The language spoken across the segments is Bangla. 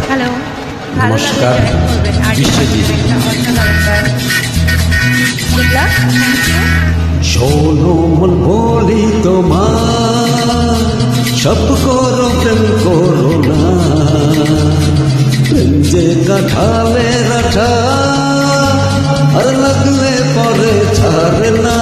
হ্যালো, নমস্কার বিশ্বজিৎ। শোনো মন বলি তোমার, সব করো প্রেম করো না, প্রেম যে কাঁঠালের আঠা, আর লাগলে পরে ছাড়ে না।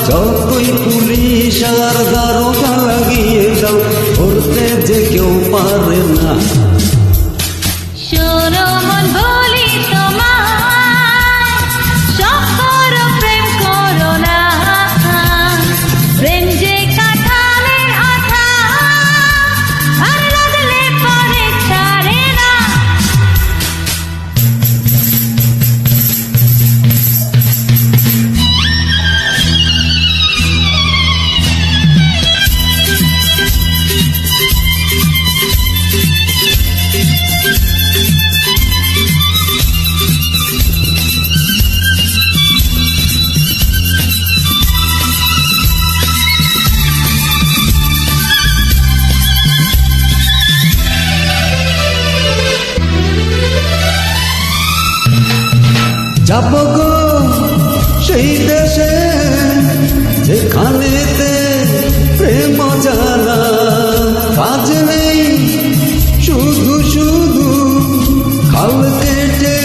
যতই পুলিশ আর দারোগা লাগিয়ে দাও, ধরতে যে কেউ পারে না। যাব গো সেই দেশে যেখানেতে প্রেম জানা, কাজ নেই শুধু শুধু খাল কেটে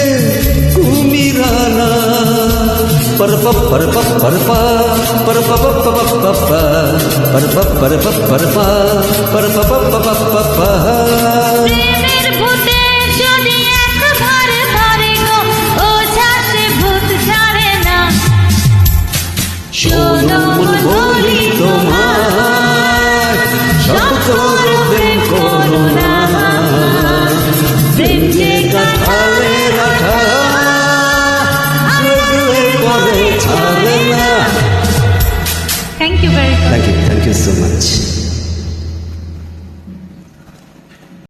কুমিরানা। পরপা পরপা পরপা পরপা পরপা পরপা পরপা পরপা পরপা পরপা। শোনো মন বলি তোমার, সব করো প্রেম করো না, প্রেম যে কাঁঠালের আঠা, লাগলে পরে ছাড়ে না। Thank you so much.